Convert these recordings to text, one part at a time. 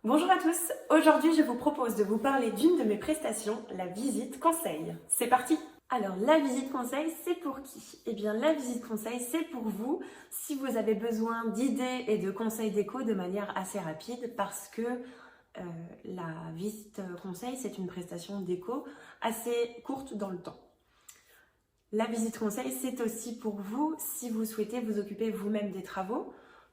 Bonjour à tous, aujourd'hui je vous propose de vous parler d'une de mes prestations, la visite conseil. C'est parti! Alors la visite conseil, c'est pour qui? Eh bien la visite conseil, c'est pour vous si vous avez besoin d'idées et de conseils déco de manière assez rapide parce que la visite conseil, c'est une prestation déco assez courte dans le temps. La visite conseil, c'est aussi pour vous si vous souhaitez vous occuper vous-même des travaux,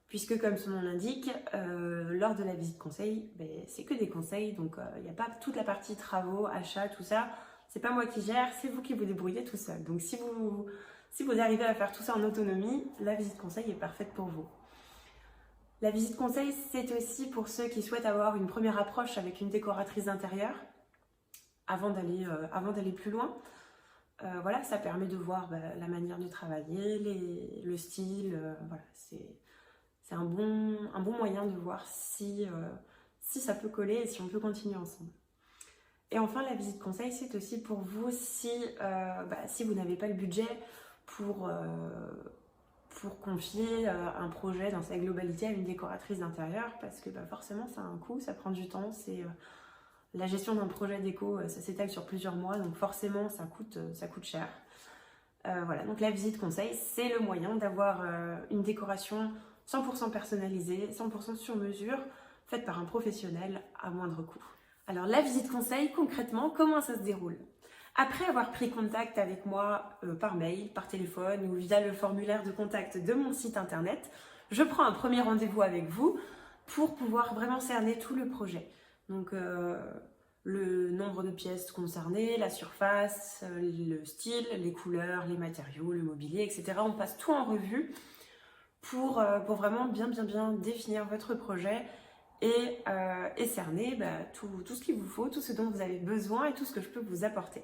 puisque comme son nom l'indique, lors de la visite conseil, c'est que des conseils, donc il n'y a pas toute la partie travaux, achats, tout ça, c'est pas moi qui gère, c'est vous qui vous débrouillez tout seul. Donc si vous arrivez à faire tout ça en autonomie, la visite conseil est parfaite pour vous. La visite conseil, c'est aussi pour ceux qui souhaitent avoir une première approche avec une décoratrice d'intérieur, avant d'aller plus loin. Voilà, ça permet de voir la manière de travailler, le style, voilà, c'est un bon moyen de voir si ça peut coller et si on peut continuer ensemble. Et enfin, la visite conseil, c'est aussi pour vous si vous n'avez pas le budget pour confier un projet dans sa globalité à une décoratrice d'intérieur, parce que forcément, ça a un coût, ça prend du temps, la gestion d'un projet déco, ça s'étale sur plusieurs mois, donc forcément, ça coûte cher. Voilà, donc la visite conseil, c'est le moyen d'avoir une décoration 100% personnalisée, 100% sur mesure, faite par un professionnel à moindre coût. Alors la visite conseil, concrètement, comment ça se déroule? Après avoir pris contact avec moi par mail, par téléphone ou via le formulaire de contact de mon site internet, je prends un premier rendez-vous avec vous pour pouvoir vraiment cerner tout le projet. Donc le nombre de pièces concernées, la surface, le style, les couleurs, les matériaux, le mobilier, etc. On passe tout en revue pour vraiment bien définir votre projet et cerner tout ce qu'il vous faut, tout ce dont vous avez besoin et tout ce que je peux vous apporter.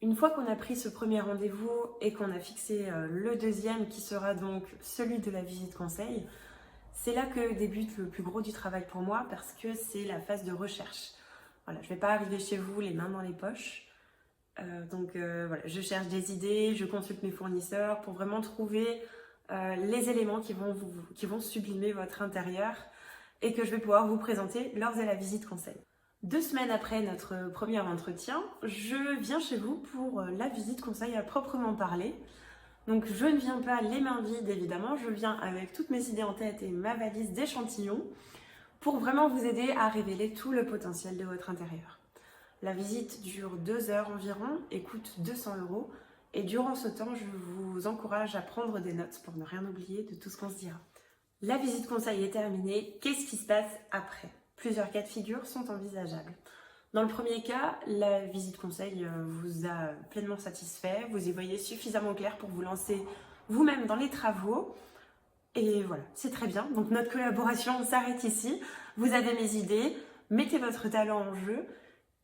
Une fois qu'on a pris ce premier rendez-vous et qu'on a fixé le deuxième qui sera donc celui de la visite conseil, c'est là que débute le plus gros du travail pour moi parce que c'est la phase de recherche. Voilà, je ne vais pas arriver chez vous les mains dans les poches. Voilà, je cherche des idées, je consulte mes fournisseurs pour vraiment trouver les éléments qui vont sublimer votre intérieur et que je vais pouvoir vous présenter lors de la visite conseil. 2 semaines après notre premier entretien, je viens chez vous pour la visite conseil à proprement parler. Donc je ne viens pas les mains vides évidemment, je viens avec toutes mes idées en tête et ma valise d'échantillons pour vraiment vous aider à révéler tout le potentiel de votre intérieur. La visite dure 2 heures environ et coûte 200 €. Et durant ce temps, je vous encourage à prendre des notes pour ne rien oublier de tout ce qu'on se dira. La visite conseil est terminée. Qu'est-ce qui se passe après? Plusieurs cas de figure sont envisageables. Dans le premier cas, la visite conseil vous a pleinement satisfait. Vous y voyez suffisamment clair pour vous lancer vous-même dans les travaux. Et voilà, c'est très bien. Donc notre collaboration s'arrête ici. Vous avez mes idées, mettez votre talent en jeu.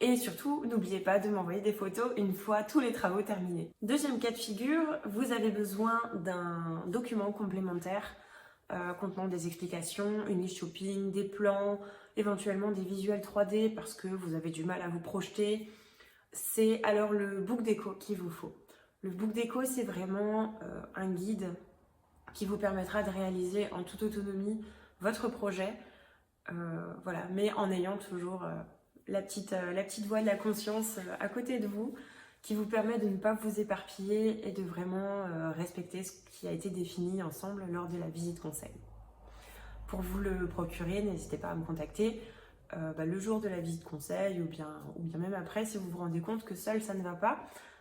Et surtout, n'oubliez pas de m'envoyer des photos une fois tous les travaux terminés. Deuxième cas de figure, vous avez besoin d'un document complémentaire contenant des explications, une liste shopping, des plans, éventuellement des visuels 3D parce que vous avez du mal à vous projeter. C'est alors le book déco qu'il vous faut. Le book déco, c'est vraiment un guide qui vous permettra de réaliser en toute autonomie votre projet, voilà, mais en ayant toujours la petite voix de la conscience à côté de vous qui vous permet de ne pas vous éparpiller et de vraiment respecter ce qui a été défini ensemble lors de la visite conseil. Pour vous le procurer, n'hésitez pas à me contacter le jour de la visite conseil ou bien même après si vous vous rendez compte que seul ça ne va pas.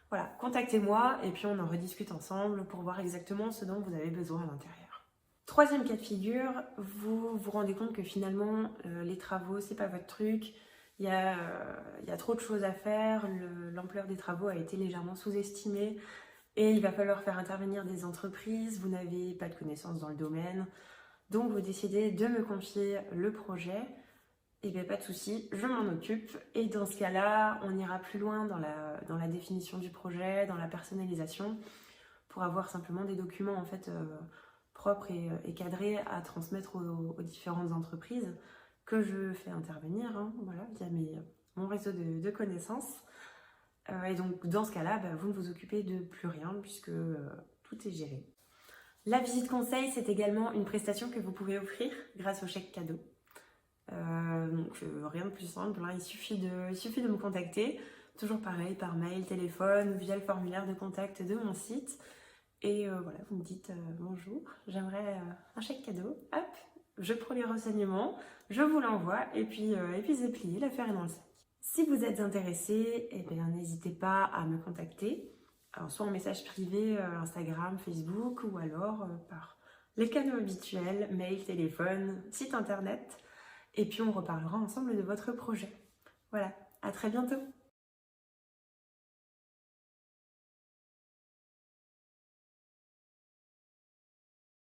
Voilà, contactez-moi et puis on en rediscute ensemble pour voir exactement ce dont vous avez besoin à l'intérieur. Troisième cas de figure, vous vous rendez compte que finalement les travaux c'est pas votre truc. Il y a trop de choses à faire, l'ampleur des travaux a été légèrement sous-estimée et il va falloir faire intervenir des entreprises, vous n'avez pas de connaissances dans le domaine, donc vous décidez de me confier le projet, et bien pas de souci, je m'en occupe et dans ce cas-là, on ira plus loin dans la définition du projet, dans la personnalisation, pour avoir simplement des documents en fait propres et cadrés à transmettre aux différentes entreprises que je fais intervenir voilà, via mon réseau de connaissances. Et donc dans ce cas-là, vous ne vous occupez de plus rien puisque tout est géré. La visite conseil, c'est également une prestation que vous pouvez offrir grâce au chèque cadeau. rien de plus simple, hein. Il suffit de me contacter, toujours pareil, par mail, téléphone, via le formulaire de contact de mon site. Et voilà, vous me dites bonjour, j'aimerais un chèque cadeau, hop, je prends les renseignements, je vous l'envoie et puis c'est plié, l'affaire est dans le sac. Si vous êtes intéressé, eh bien, n'hésitez pas à me contacter, alors soit en message privé, Instagram, Facebook, ou alors par les canaux habituels, mail, téléphone, site internet, et puis on reparlera ensemble de votre projet. Voilà, à très bientôt!